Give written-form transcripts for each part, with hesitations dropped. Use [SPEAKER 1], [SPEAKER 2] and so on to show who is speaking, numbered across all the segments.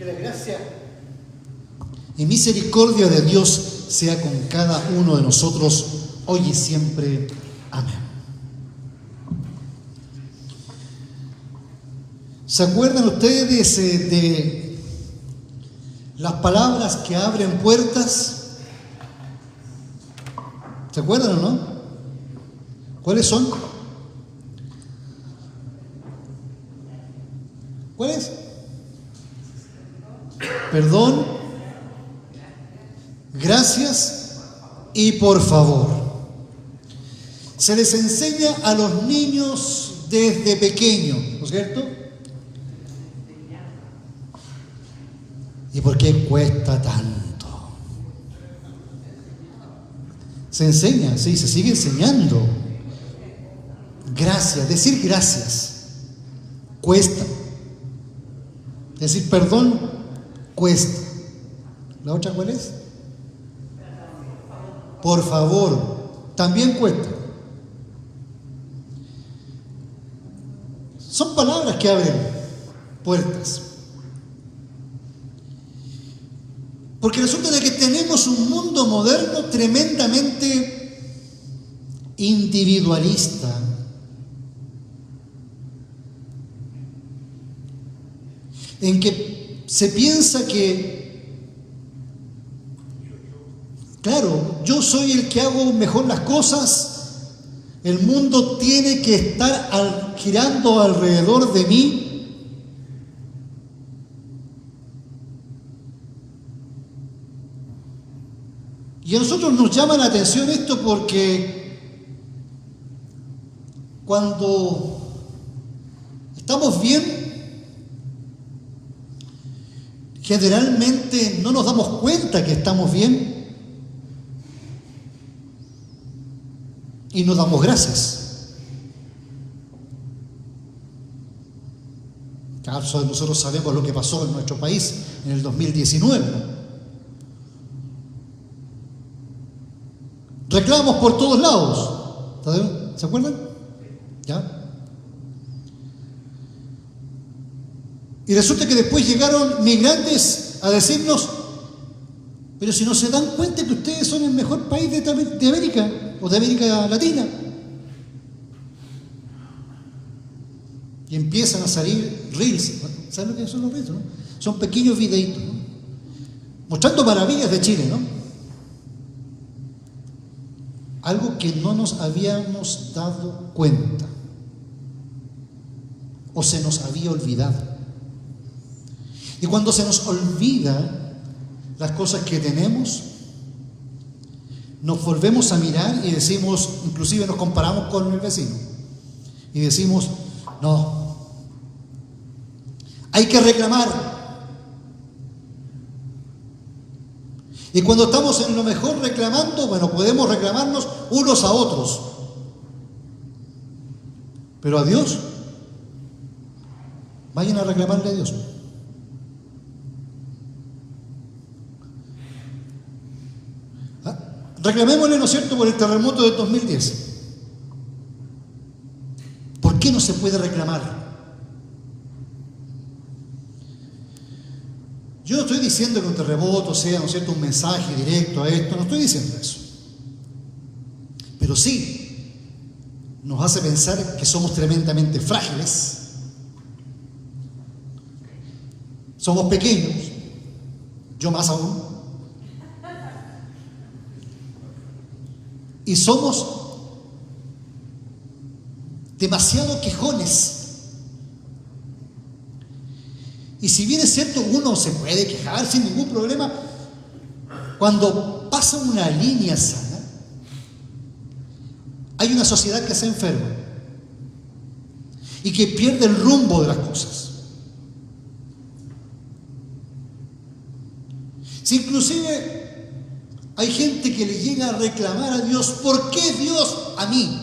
[SPEAKER 1] Que la gracia y misericordia de Dios sea con cada uno de nosotros, hoy y siempre. Amén. ¿Se acuerdan ustedes de las palabras que abren puertas? ¿Se acuerdan o no? ¿Cuáles son? ¿Cuáles? Perdón, gracias y por favor. Se les enseña a los niños desde pequeños, ¿no es cierto? ¿Y por qué cuesta tanto? Se enseña, sí, se sigue enseñando. Gracias, decir gracias cuesta. Decir perdón cuesta. ¿La otra cuál es? Por favor, también cuesta. Son palabras que abren puertas. Porque resulta de que tenemos un mundo moderno tremendamente individualista. En que se piensa que, claro, yo soy el que hago mejor las cosas, el mundo tiene que estar girando alrededor de mí. Y a nosotros nos llama la atención esto porque cuando estamos bien, generalmente no nos damos cuenta que estamos bien y nos damos gracias. Claro, nosotros sabemos lo que pasó en nuestro país en el 2019, ¿no? Reclamos por todos lados. ¿Se acuerdan? ¿Ya? Y resulta que después llegaron migrantes a decirnos, pero si no se dan cuenta que ustedes son el mejor país de América o de América Latina. Y empiezan a salir reels. ¿Saben lo que son los reels, no? Son pequeños videitos, ¿no? Mostrando maravillas de Chile, ¿no? Algo que no nos habíamos dado cuenta o se nos había olvidado. Y cuando se nos olvida las cosas que tenemos, nos volvemos a mirar y decimos, inclusive nos comparamos con el vecino y decimos, no, hay que reclamar. Y cuando estamos en lo mejor reclamando, bueno, podemos reclamarnos unos a otros. Pero a Dios, vayan a reclamarle a Dios. Reclamémosle, ¿no es cierto?, por el terremoto de 2010. ¿Por qué no se puede reclamar? Yo no estoy diciendo que un terremoto sea, ¿no es cierto?, un mensaje directo a esto, no estoy diciendo eso. Pero sí nos hace pensar que somos tremendamente frágiles, somos pequeños, yo más aún, y somos demasiado quejones. Y si bien es cierto, uno se puede quejar sin ningún problema, cuando pasa una línea sana, hay una sociedad que se enferma y que pierde el rumbo de las cosas. Si inclusive hay gente que le llega a reclamar a Dios, ¿por qué Dios a mí?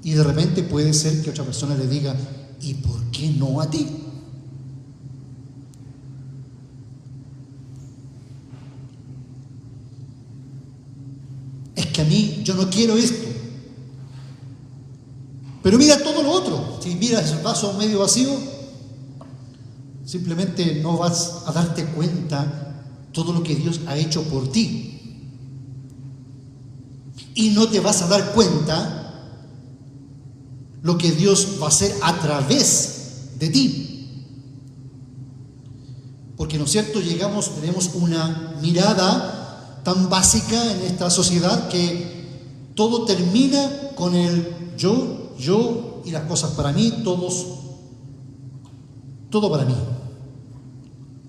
[SPEAKER 1] Y de repente puede ser que otra persona le diga, ¿y por qué no a ti? Es que a mí, yo no quiero esto. Pero mira todo lo otro. si miras el vaso medio vacío, simplemente no vas a darte cuenta todo lo que Dios ha hecho por ti. Y no te vas a dar cuenta lo que Dios va a hacer a través de ti. Porque, ¿no es cierto?, tenemos una mirada tan básica en esta sociedad que todo termina con el yo y las cosas para mí, todo para mí.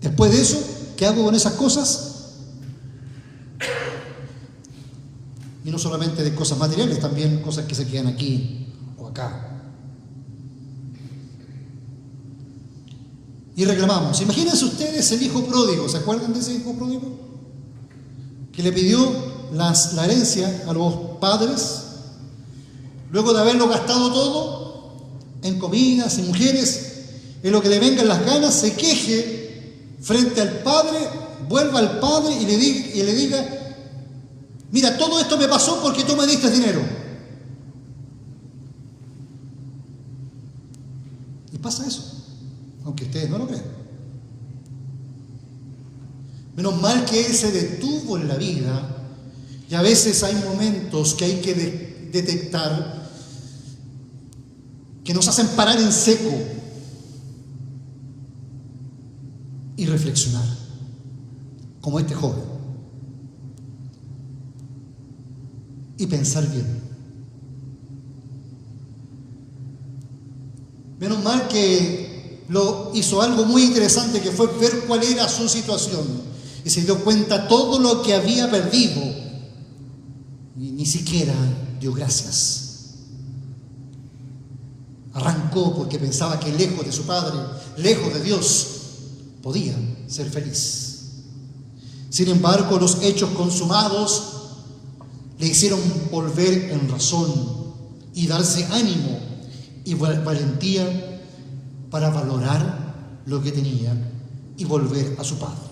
[SPEAKER 1] Después de eso, ¿qué hago con esas cosas? Y no solamente de cosas materiales, también cosas que se quedan aquí o acá. Y reclamamos. Imagínense ustedes el hijo pródigo. ¿Se acuerdan de ese hijo pródigo? Que le pidió la herencia a los padres, luego de haberlo gastado todo en comidas y mujeres, en lo que le vengan las ganas, se queje frente al padre, vuelva al padre y le diga: mira, todo esto me pasó porque tú me diste dinero. Y pasa eso, aunque ustedes no lo crean. Menos mal que él se detuvo en la vida, y a veces hay momentos que hay que detectar que nos hacen parar en seco y reflexionar, como este joven, y pensar bien. Menos mal que hizo algo muy interesante, que fue ver cuál era su situación, y se dio cuenta todo lo que había perdido y ni siquiera dio gracias. Arrancó porque pensaba que lejos de su padre, lejos de Dios, podía ser feliz. Sin embargo, los hechos consumados le hicieron volver en razón y darse ánimo y valentía para valorar lo que tenía y volver a su padre.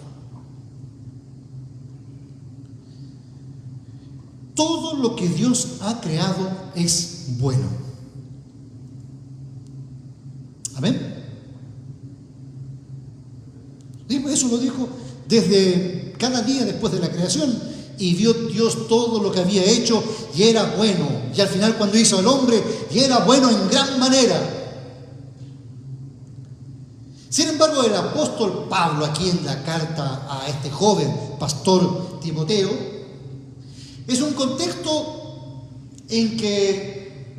[SPEAKER 1] Todo lo que Dios ha creado es bueno. ¿Amén? Eso lo dijo desde cada día después de la creación. Y vio Dios todo lo que había hecho y era bueno. Y al final, cuando hizo al hombre, y era bueno en gran manera. Sin embargo, el apóstol Pablo, aquí en la carta a este joven pastor Timoteo, es un contexto en que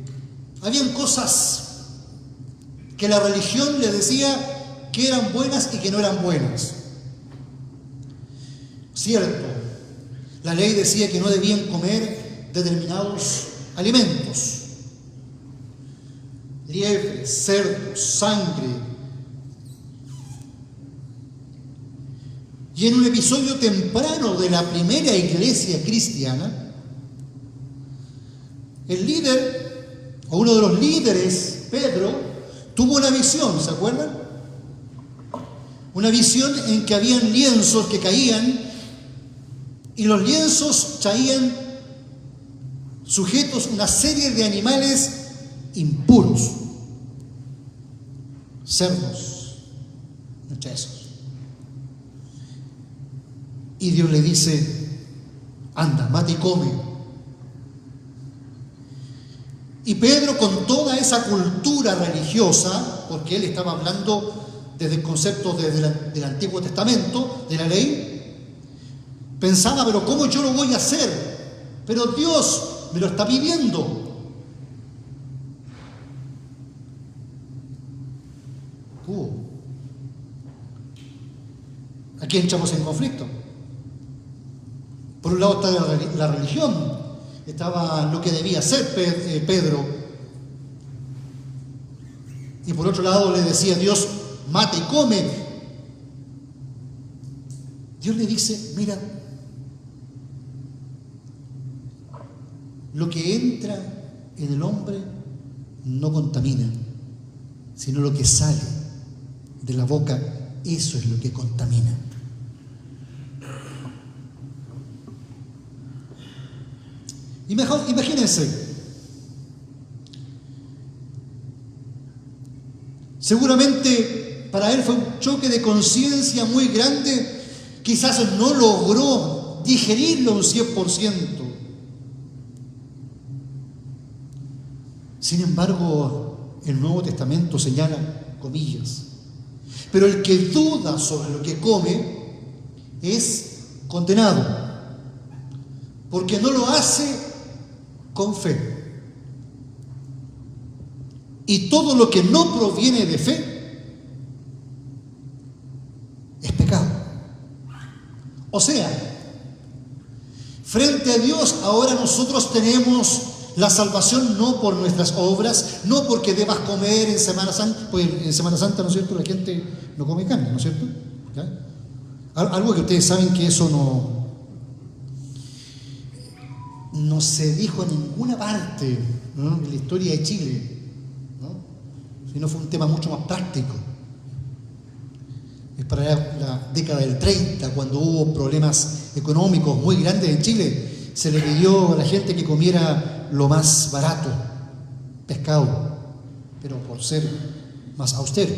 [SPEAKER 1] habían cosas que la religión le decía que eran buenas y que no eran buenas. Cierto, la ley decía que no debían comer determinados alimentos: liebres, cerdos, sangre. Y en un episodio temprano de la primera iglesia cristiana, el líder, o uno de los líderes, Pedro, tuvo una visión, ¿se acuerdan? Una visión en que habían lienzos que caían, y los lienzos traían sujetos una serie de animales impuros, cerdos, entre esos. Y Dios le dice: anda, mata y come. Y Pedro, con toda esa cultura religiosa, porque él estaba hablando desde el concepto del Antiguo Testamento, de la ley, pensaba: pero ¿cómo yo lo voy a hacer? Pero Dios me lo está pidiendo. Aquí entramos en conflicto. Por un lado está la religión, estaba lo que debía hacer Pedro, y por otro lado le decía Dios: mata y come. Dios le dice: mira, lo que entra en el hombre no contamina, sino lo que sale de la boca, eso es lo que contamina. Imagínense, Seguramente para él fue un choque de conciencia muy grande. Quizás no logró digerirlo un 100%. Sin embargo, el Nuevo Testamento señala, comillas, pero el que duda sobre lo que come es condenado, porque no lo hace con fe. Y todo lo que no proviene de fe es pecado. O sea, frente a Dios ahora nosotros tenemos la salvación no por nuestras obras, no porque debas comer en Semana Santa, pues en Semana Santa, ¿no es cierto?, la gente no come carne, ¿no es cierto? ¿Ya? Algo que ustedes saben que eso no se dijo en ninguna parte, ¿no?, en la historia de Chile, ¿no?, sino fue un tema mucho más práctico. Es para la década del 30, cuando hubo problemas económicos muy grandes en Chile, se le pidió a la gente que comiera lo más barato, pescado, pero por ser más austero.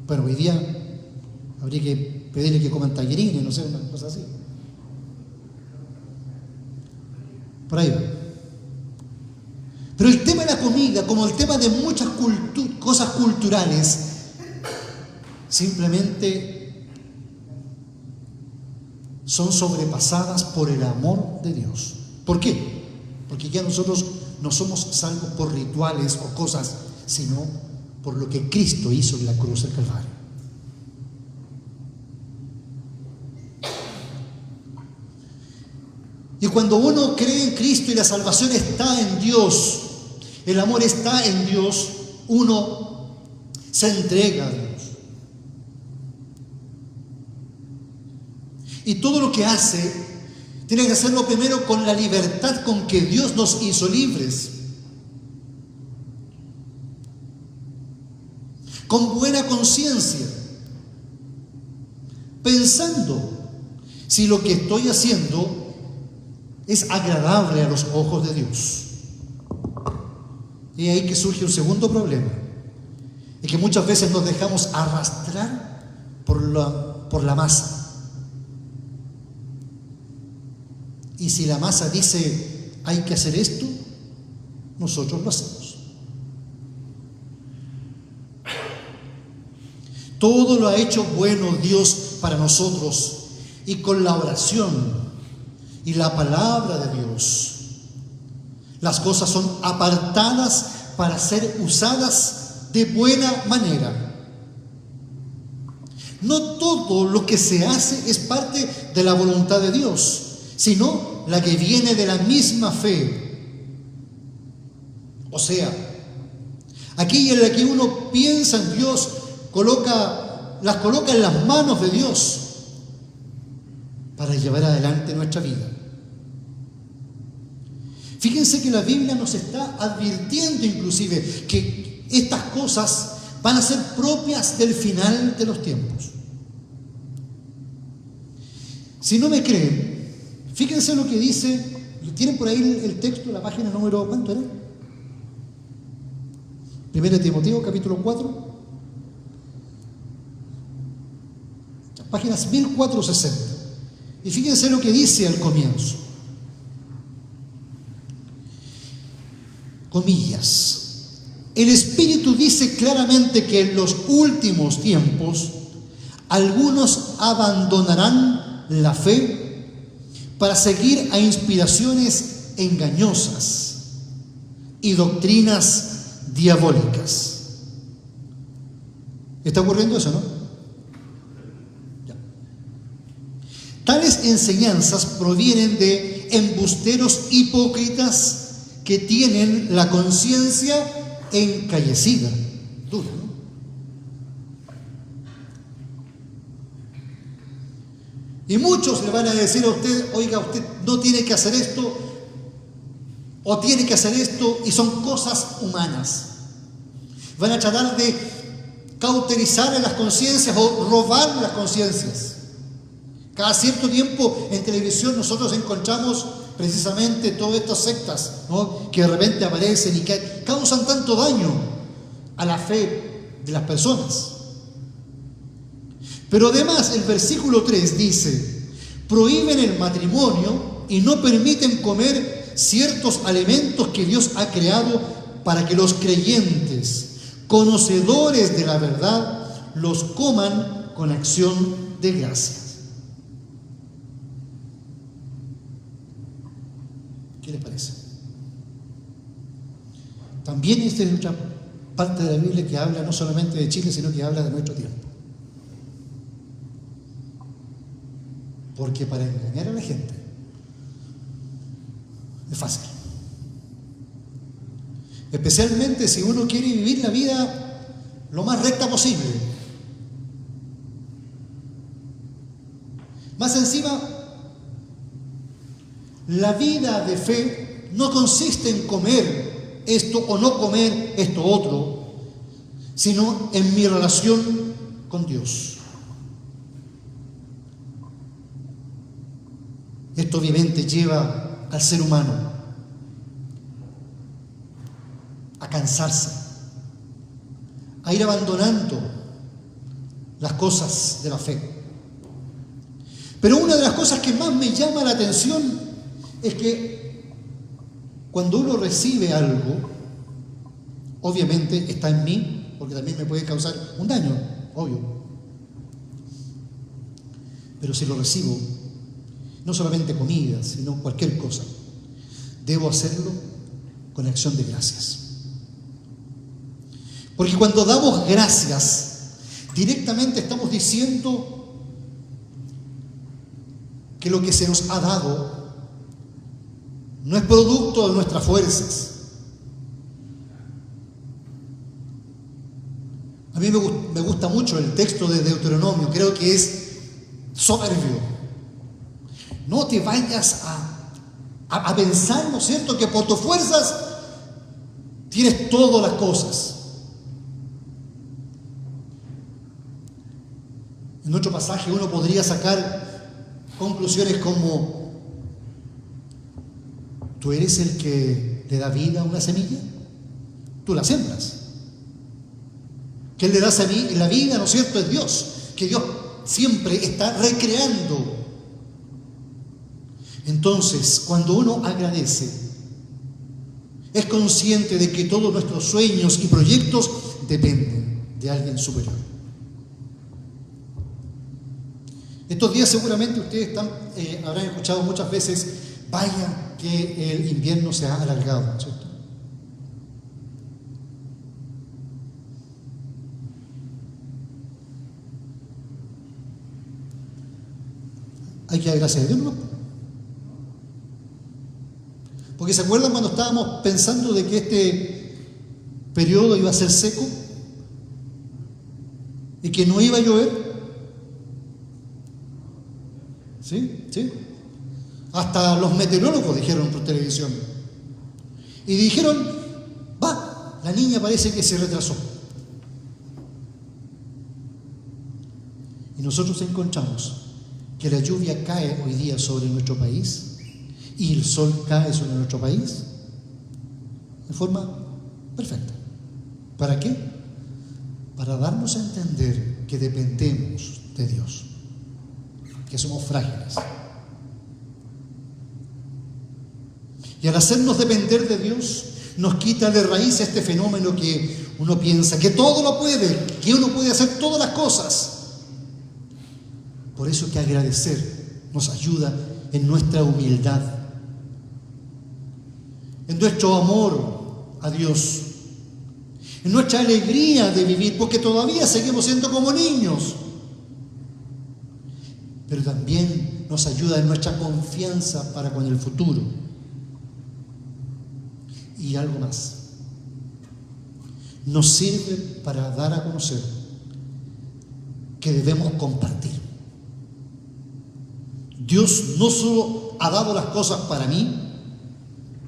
[SPEAKER 1] Bueno, hoy día habría que pedirle que coman tallarines, no sé, una cosa así. Por ahí va. Pero el tema de la comida, como el tema de muchas cosas culturales, simplemente son sobrepasadas por el amor de Dios. ¿Por qué? Porque ya nosotros no somos salvos por rituales o cosas, sino por lo que Cristo hizo en la cruz del Calvario. Y cuando uno cree en Cristo y la salvación está en Dios, el amor está en Dios, uno se entrega a Dios. Y todo lo que hace, tiene que hacerlo primero con la libertad con que Dios nos hizo libres. Con buena conciencia. Pensando si lo que estoy haciendo es agradable a los ojos de Dios. Y ahí que surge un segundo problema. Es que muchas veces nos dejamos arrastrar por la masa. Y si la masa dice, hay que hacer esto, nosotros lo hacemos. Todo lo ha hecho bueno Dios para nosotros. Y con la oración y la palabra de Dios, las cosas son apartadas para ser usadas de buena manera. No todo lo que se hace es parte de la voluntad de Dios, sino la que viene de la misma fe. O sea, aquella en la que uno piensa en Dios, las coloca en las manos de Dios para llevar adelante nuestra vida. Fíjense que la Biblia nos está advirtiendo inclusive que estas cosas van a ser propias del final de los tiempos. Si no me creen, fíjense lo que dice, tienen por ahí el texto, la página número, ¿cuánto era? 1 Timoteo, capítulo 4, páginas 1460. Y fíjense lo que dice al comienzo. Comillas. El Espíritu dice claramente que en los últimos tiempos algunos abandonarán la fe para seguir a inspiraciones engañosas y doctrinas diabólicas. ¿Está ocurriendo eso, no? Ya. Tales enseñanzas provienen de embusteros hipócritas que tienen la conciencia encallecida. Duro, ¿no? Y muchos le van a decir a usted, oiga, usted no tiene que hacer esto, o tiene que hacer esto, y son cosas humanas. Van a tratar de cauterizar en las conciencias o robar las conciencias. Cada cierto tiempo en televisión nosotros encontramos precisamente todas estas sectas, ¿no?, que de repente aparecen y que causan tanto daño a la fe de las personas. Pero además el versículo 3 dice: prohíben el matrimonio y no permiten comer ciertos alimentos que Dios ha creado para que los creyentes, conocedores de la verdad, los coman con acción de gracias. ¿Qué les parece? También esta es otra parte de la Biblia que habla no solamente de Chile, sino que habla de nuestro tiempo. Porque para engañar a la gente es fácil. Especialmente si uno quiere vivir la vida lo más recta posible. Más encima, la vida de fe no consiste en comer esto o no comer esto otro, sino en mi relación con Dios. Esto obviamente lleva al ser humano a cansarse, a ir abandonando las cosas de la fe. Pero una de las cosas que más me llama la atención es que cuando uno recibe algo, obviamente está en mí, porque también me puede causar un daño, obvio. Pero si lo recibo, no solamente comida, sino cualquier cosa, debo hacerlo con acción de gracias. Porque cuando damos gracias, directamente estamos diciendo que lo que se nos ha dado no es producto de nuestras fuerzas. A mí me gusta mucho el texto de Deuteronomio, creo que es soberbio. No te vayas a pensar, ¿no es cierto?, que por tus fuerzas tienes todas las cosas. En otro pasaje uno podría sacar conclusiones como: ¿tú eres el que le da vida a una semilla? Tú la siembras. ¿Quién le da la vida, no es cierto?, es Dios. Que Dios siempre está recreando. Entonces, cuando uno agradece, es consciente de que todos nuestros sueños y proyectos dependen de alguien superior. Estos días seguramente ustedes habrán escuchado muchas veces: vaya que el invierno se ha alargado, ¿cierto? Hay que agradecer a Dios, ¿no? Porque ¿se acuerdan cuando estábamos pensando de que este periodo iba a ser seco y que no iba a llover? ¿Sí? ¿Sí? Hasta los meteorólogos dijeron por televisión. Y dijeron: la niña parece que se retrasó. Y nosotros encontramos que la lluvia cae hoy día sobre nuestro país y el sol cae sobre nuestro país de forma perfecta. ¿Para qué? Para darnos a entender que dependemos de Dios, que somos frágiles. Y al hacernos depender de Dios, nos quita de raíz este fenómeno que uno piensa que todo lo puede, que uno puede hacer todas las cosas. Por eso es que agradecer nos ayuda en nuestra humildad, en nuestro amor a Dios, en nuestra alegría de vivir, porque todavía seguimos siendo como niños. Pero también nos ayuda en nuestra confianza para con el futuro. Y algo más, nos sirve para dar a conocer que debemos compartir. Dios no solo ha dado las cosas para mí,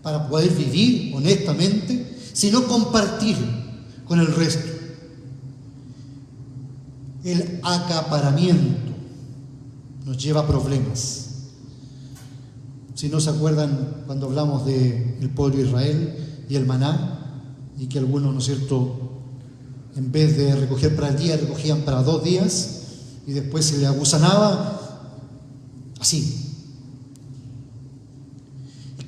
[SPEAKER 1] para poder vivir honestamente, sino compartir con el resto. El acaparamiento nos lleva a problemas. Si no se acuerdan cuando hablamos del pueblo de Israel y el maná, y que algunos, ¿no es cierto?, En vez de recoger para el día, recogían para 2 días y después se le agusanaba. Así.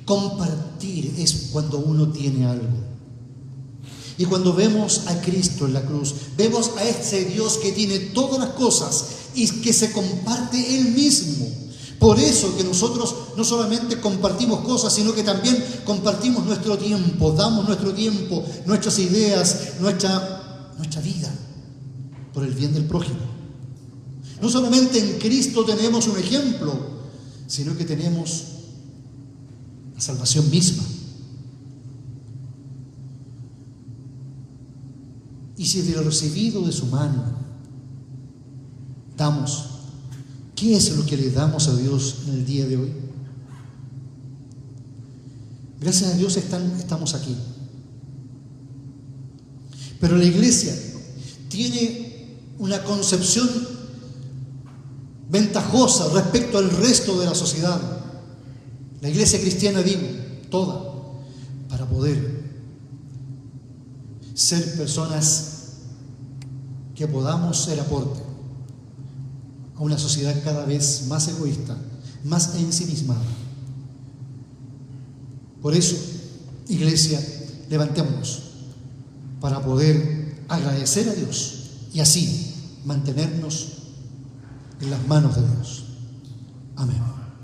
[SPEAKER 1] Compartir es cuando uno tiene algo. Y cuando vemos a Cristo en la cruz, vemos a ese Dios que tiene todas las cosas y que se comparte Él mismo. Por eso que nosotros no solamente compartimos cosas, sino que también compartimos nuestro tiempo, damos nuestro tiempo, nuestras ideas, nuestra vida, por el bien del prójimo. No solamente en Cristo tenemos un ejemplo, sino que tenemos la salvación misma. Y si de lo recibido de su mano damos, ¿qué es lo que le damos a Dios en el día de hoy? Gracias a Dios estamos aquí. Pero la iglesia tiene una concepción ventajosa respecto al resto de la sociedad. La iglesia cristiana, digo, toda, para poder ser personas que podamos ser aporte a una sociedad cada vez más egoísta, más ensimismada. Por eso, iglesia, levantémonos para poder agradecer a Dios y así mantenernos en las manos de Dios. Amén.